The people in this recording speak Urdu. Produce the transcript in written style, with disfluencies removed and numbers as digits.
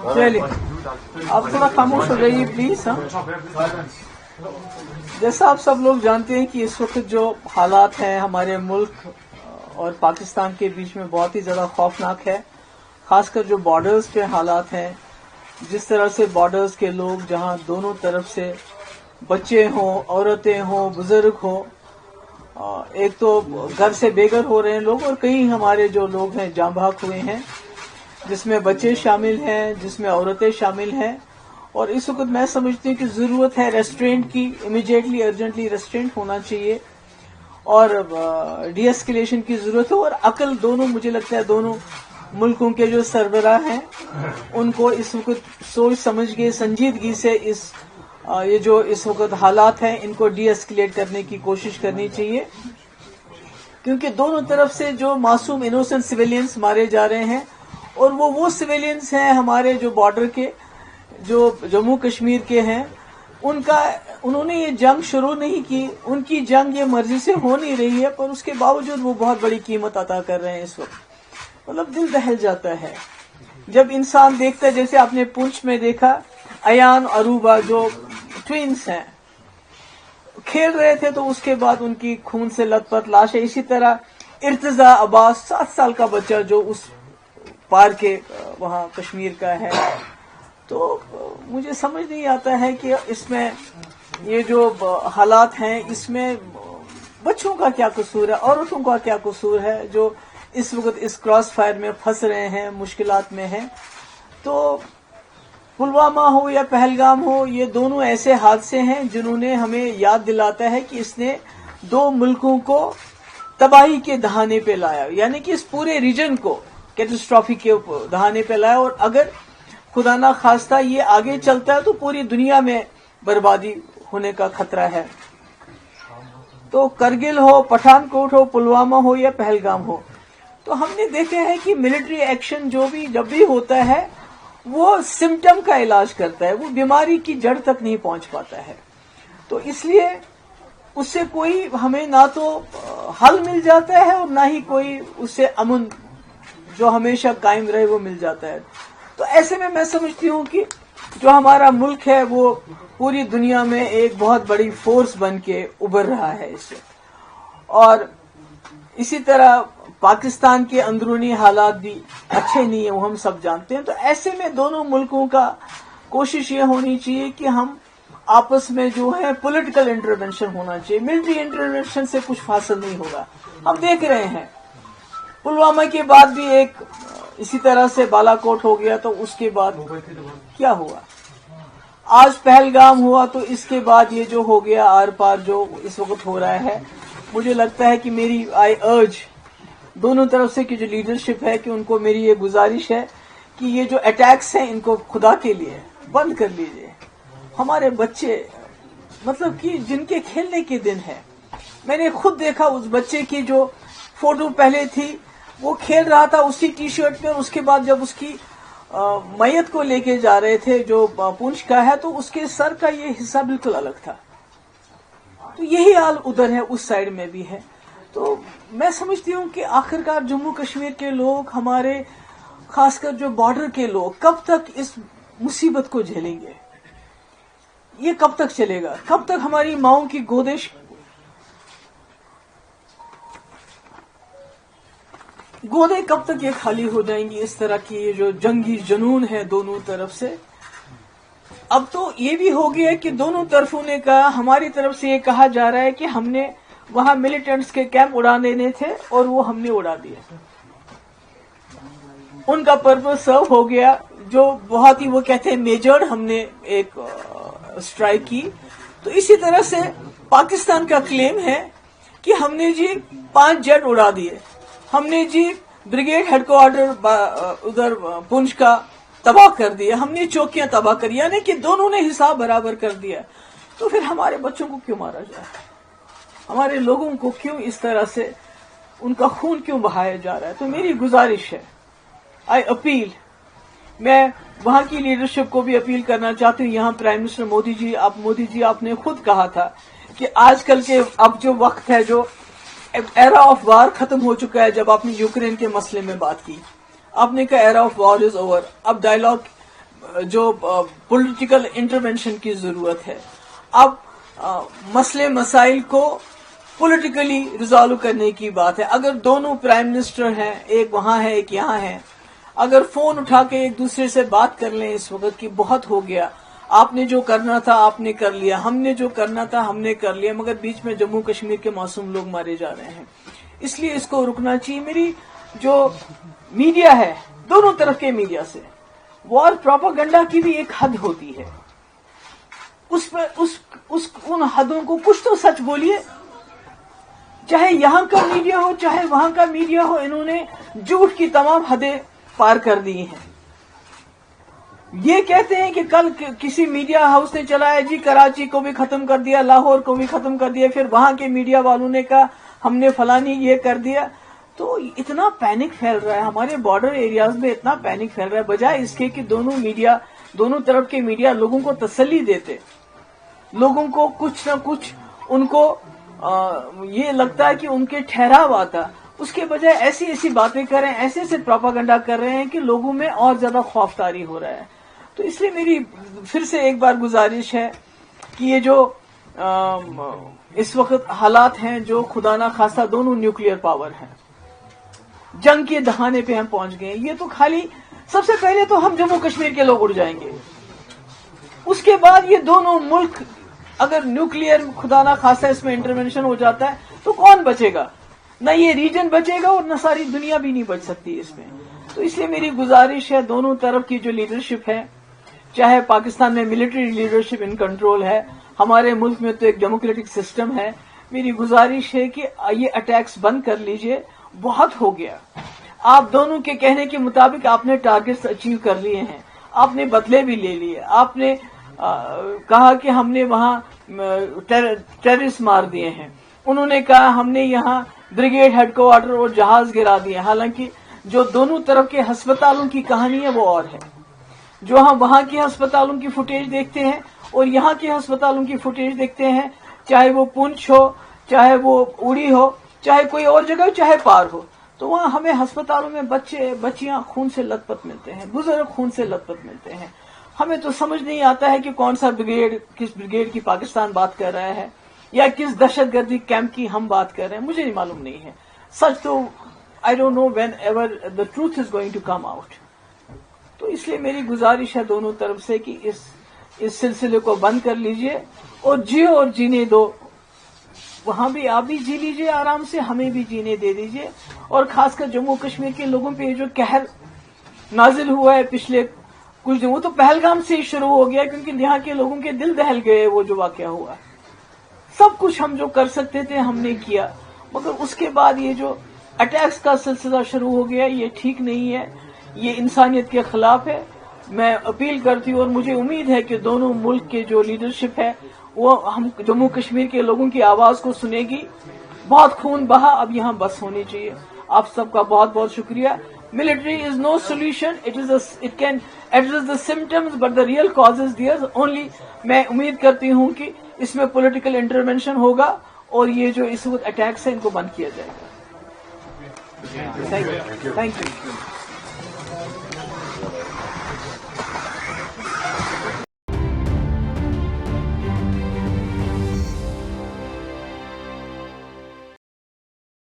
چلیے آپ تھوڑا خاموش ہو جائیے پلیز. ہاں جیسا آپ سب لوگ جانتے ہیں کہ اس وقت جو حالات ہیں ہمارے ملک اور پاکستان کے بیچ میں بہت ہی زیادہ خوفناک ہے. خاص کر جو بارڈرز پہ حالات ہیں، جس طرح سے بارڈرز کے لوگ جہاں دونوں طرف سے بچے ہوں، عورتیں ہوں، بزرگ ہوں، ایک تو گھر سے بے گھر ہو رہے ہیں لوگ، اور کئی ہمارے جو لوگ ہیں جاں بحق ہوئے ہیں، جس میں بچے شامل ہیں، جس میں عورتیں شامل ہیں. اور اس وقت میں سمجھتی ہوں کہ ضرورت ہے ریسٹرینٹ کی، امیڈیٹلی ارجنٹلی ریسٹرینٹ ہونا چاہیے اور ڈی ایسکیلیشن کی ضرورت ہے. اور عقل دونوں، مجھے لگتا ہے دونوں ملکوں کے جو سربراہ ہیں ان کو اس وقت سوچ سمجھ کے سنجیدگی سے یہ جو اس وقت حالات ہیں ان کو ڈی ایسکیلیٹ کرنے کی کوشش کرنی چاہیے، کیونکہ دونوں طرف سے جو معصوم انوسنٹ سویلینز مارے جا رہے ہیں، اور وہ سویلینز ہیں ہمارے جو بارڈر کے، جو جموں کشمیر کے ہیں. انہوں نے یہ جنگ شروع نہیں کی، ان کی جنگ یہ مرضی سے ہو نہیں رہی ہے، پر اس کے باوجود وہ بہت بڑی قیمت عطا کر رہے ہیں اس وقت. مطلب دل دہل جاتا ہے جب انسان دیکھتا ہے، جیسے آپ نے پونچھ میں دیکھا ایان اروبا جو ٹوینز ہیں کھیل رہے تھے، تو اس کے بعد ان کی خون سے لت پت لاش ہے. اسی طرح ارتضا عباس 7 سال کا بچہ جو اس پار کے وہاں کشمیر کا ہے. تو مجھے سمجھ نہیں آتا ہے کہ اس میں یہ جو حالات ہیں اس میں بچوں کا کیا قصور ہے، عورتوں کا کیا قصور ہے، جو اس وقت اس کراس فائر میں پھنس رہے ہیں، مشکلات میں ہیں. تو پلوامہ ہو یا پہلگام ہو، یہ دونوں ایسے حادثے ہیں جنہوں نے ہمیں یاد دلاتا ہے کہ اس نے 2 ملکوں کو تباہی کے دہانے پہ لایا، یعنی کہ اس پورے ریجن کو کیٹسٹرافی کے دہانے پہ لایا. اور اگر خدا نہ خواستہ یہ آگے چلتا ہے تو پوری دنیا میں بربادی ہونے کا خطرہ ہے. تو کرگل ہو، پٹھان کوٹ ہو، پلوامہ ہو یا پہلگام ہو، تو ہم نے دیکھا ہے کہ ملٹری ایکشن جب بھی ہوتا ہے وہ سمٹم کا علاج کرتا ہے، وہ بیماری کی جڑ تک نہیں پہنچ پاتا ہے. تو اس لیے اس سے کوئی ہمیں نہ تو حل مل جاتا ہے اور نہ ہی کوئی اس سے امن جو ہمیشہ قائم رہے وہ مل جاتا ہے. تو ایسے میں سمجھتی ہوں کہ جو ہمارا ملک ہے وہ پوری دنیا میں ایک بہت بڑی فورس بن کے ابھر رہا ہے اس سے. اور اسی طرح پاکستان کے اندرونی حالات بھی اچھے نہیں ہیں، وہ ہم سب جانتے ہیں. تو ایسے میں دونوں ملکوں کا کوشش یہ ہونی چاہیے کہ ہم آپس میں جو ہے پولیٹیکل انٹرونشن ہونا چاہیے. ملٹری انٹرونشن سے کچھ حاصل نہیں ہوگا. ہم دیکھ رہے ہیں پلوامہ کے بعد بھی ایک اسی طرح سے بالا کوٹ ہو گیا، تو اس کے بعد کیا ہوا؟ آج پہلگام ہوا، تو اس کے بعد یہ جو ہو گیا آر پار جو اس وقت ہو رہا ہے. مجھے لگتا ہے کہ میری آئی ارج دونوں طرف سے کی جو لیڈرشپ ہے کہ ان کو میری یہ گزارش ہے کہ یہ جو اٹیکس ہیں ان کو خدا کے لیے بند کر لیجئے. ہمارے بچے مطلب کہ جن کے کھیلنے کے دن ہے، میں نے خود دیکھا اس بچے کی جو فوٹو پہلے تھی، وہ کھیل رہا تھا اسی ٹی شرٹ میں، اس کے بعد جب اس کی میت کو لے کے جا رہے تھے جو پونچھ کا ہے، تو اس کے سر کا یہ حصہ بالکل الگ تھا. تو یہی حال ادھر ہے، اس سائڈ میں بھی ہے. تو میں سمجھتی ہوں کہ آخرکار جموں کشمیر کے لوگ، ہمارے خاص کر جو بارڈر کے لوگ، کب تک اس مصیبت کو جھیلیں گے؟ یہ کب تک چلے گا؟ کب تک ہماری ماؤں کی گودیں کب تک یہ خالی ہو جائیں گی؟ اس طرح کی یہ جو جنگی جنون ہے دونوں طرف سے. اب تو یہ بھی ہو گیا کہ دونوں طرفوں نے کہا، ہماری طرف سے یہ کہا جا رہا ہے کہ ہم نے وہاں ملیٹنٹس کے کیمپ اڑا دینے تھے اور وہ ہم نے اڑا دیے. ان کا پرپز سرو ہو گیا، جو بہت ہی وہ کہتے ہیں میجرڈ ہم نے ایک اسٹرائک کی. تو اسی طرح سے پاکستان کا کلیم ہے کہ ہم نے جی 5 جیٹ اڑا دیے، ہم نے جی بریگیڈ ہیڈ کوارٹر ادھر پونچھ کا تباہ کر دیا، ہم نے چوکیاں تباہ کر، یعنی کہ دونوں نے حساب برابر کر دیا. تو پھر ہمارے بچوں کو کیوں مارا جائے؟ ہمارے لوگوں کو کیوں اس طرح سے ان کا خون کیوں بہایا جا رہا ہے؟ تو میری گزارش ہے، آئی اپیل، میں وہاں کی لیڈرشپ کو بھی اپیل کرنا چاہتی ہوں. یہاں پرائم منسٹر مودی جی آپ نے خود کہا تھا کہ آج کل کے اب جو وقت ہے، جو ایرا آف وار ختم ہو چکا ہے. جب آپ نے یوکرین کے مسئلے میں بات کی، آپ نے کہا era of war is over, اب ڈائلاگ جو پولیٹیکل انٹرونشن کی ضرورت ہے. اب مسئلے مسائل کو پولیٹیکلی ریزالو کرنے کی بات ہے. اگر دونوں پرائم منسٹر ہیں, ایک وہاں ہے ایک یہاں ہے, اگر فون اٹھا کے ایک دوسرے سے بات کر لیں اس وقت کی بہت ہو گیا, آپ نے جو کرنا تھا آپ نے کر لیا, ہم نے جو کرنا تھا ہم نے کر لیا, مگر بیچ میں جموں کشمیر کے معصوم لوگ مارے جا رہے ہیں. اس لیے اس کو رکنا چاہیے. میری جو میڈیا ہے, دونوں طرف کے میڈیا سے وار پروپاگنڈا کی بھی ایک حد ہوتی ہے. ان حدوں کو کچھ تو سچ بولیے. چاہے یہاں کا میڈیا ہو چاہے وہاں کا میڈیا ہو, انہوں نے جھوٹ کی تمام حدیں پار کر دی ہیں. یہ کہتے ہیں کہ کل کسی میڈیا ہاؤس نے چلایا جی کراچی کو بھی ختم کر دیا, لاہور کو بھی ختم کر دیا, پھر وہاں کے میڈیا والوں نے کہا ہم نے فلانی یہ کر دیا. تو اتنا پینک پھیل رہا ہے ہمارے بارڈر ایریاز میں, اتنا پینک پھیل رہا ہے, بجائے اس کے کہ دونوں طرف کے میڈیا لوگوں کو تسلی دیتے, لوگوں کو کچھ نہ کچھ ان کو یہ لگتا ہے کہ ان کے ٹھہراو آتا, اس کے بجائے ایسی ایسی باتیں کر رہے ہیں, ایسے ایسے پروپاگنڈا کر رہے ہیں کہ لوگوں میں اور زیادہ خوف طاری ہو رہا ہے. تو اس لیے میری پھر سے ایک بار گزارش ہے کہ یہ جو اس وقت حالات ہیں جو خدا نہ خواستہ دونوں نیوکلیئر پاور ہیں, جنگ کے دہانے پہ ہم پہنچ گئے. یہ تو خالی سب سے پہلے تو ہم جموں کشمیر کے لوگ اڑ جائیں گے, اس کے بعد یہ دونوں ملک اگر نیوکلیئر خدا نہ خواستہ اس میں انٹرونشن ہو جاتا ہے تو کون بچے گا؟ نہ یہ ریجن بچے گا اور نہ ساری دنیا بھی نہیں بچ سکتی اس میں. تو اس لیے میری گزارش ہے دونوں طرف کی جو لیڈرشپ ہے, چاہے پاکستان میں ملٹری لیڈرشپ ان کنٹرول ہے, ہمارے ملک میں تو ایک ڈیموکریٹک سسٹم ہے, میری گزارش ہے کہ یہ اٹیکس بند کر لیجئے, بہت ہو گیا. آپ دونوں کے کہنے کے مطابق آپ نے ٹارگٹس اچیو کر لیے ہیں, آپ نے بدلے بھی لے لیے, آپ نے کہا کہ ہم نے وہاں ٹیررسٹ مار دیے ہیں, انہوں نے کہا ہم نے یہاں بریگیڈ ہیڈ کوارٹر اور جہاز گرا دیے. حالانکہ جو دونوں طرف کے ہسپتالوں کی کہانی ہے وہ اور ہے. جو ہم وہاں کی ہسپتالوں کی فوٹیج دیکھتے ہیں اور یہاں کی ہسپتالوں کی فوٹیج دیکھتے ہیں, چاہے وہ پونچھ ہو, چاہے وہ اوڑی ہو, چاہے کوئی اور جگہ ہو, چاہے پار ہو, تو وہاں ہمیں ہسپتالوں میں بچیاں خون سے لت پت ملتے ہیں, بزرگ خون سے لت پت ملتے ہیں. ہمیں تو سمجھ نہیں آتا ہے کہ کون سا بریگیڈ, کس بریگیڈ کی پاکستان بات کر رہا ہے یا کس دہشت گردی کیمپ کی ہم بات کر رہے ہیں, مجھے نہیں معلوم نہیں ہے. سچ تو I don't know whenever the truth is going to come out. تو اس لیے میری گزارش ہے دونوں طرف سے کہ اس سلسلے کو بند کر لیجئے اور جیو اور جینے دو. وہاں بھی آپ بھی جی لیجئے آرام سے, ہمیں بھی جینے دے دیجئے. اور خاص کر جموں کشمیر کے لوگوں پہ جو قہر نازل ہوا ہے پچھلے کچھ دن, وہ تو پہلگام سے ہی شروع ہو گیا, کیونکہ یہاں کے لوگوں کے دل دہل گئے. وہ جو واقعہ ہوا, سب کچھ ہم جو کر سکتے تھے ہم نے کیا, مگر اس کے بعد یہ جو اٹیکس کا سلسلہ شروع ہو گیا, یہ ٹھیک نہیں ہے, یہ انسانیت کے خلاف ہے. میں اپیل کرتی ہوں اور مجھے امید ہے کہ دونوں ملک کے جو لیڈرشپ ہے وہ ہم جموں کشمیر کے لوگوں کی آواز کو سنے گی. بہت خون بہا, اب یہاں بس ہونی چاہیے. آپ سب کا بہت بہت شکریہ. Military is no solution. It can address the symptoms, but the real cause is there. Only میں امید کرتی ہوں کہ اس میں پولیٹیکل انٹرونشن ہوگا اور یہ جو اس وقت اٹیکس ہیں ان کو بند کیا جائے گا. Thank you.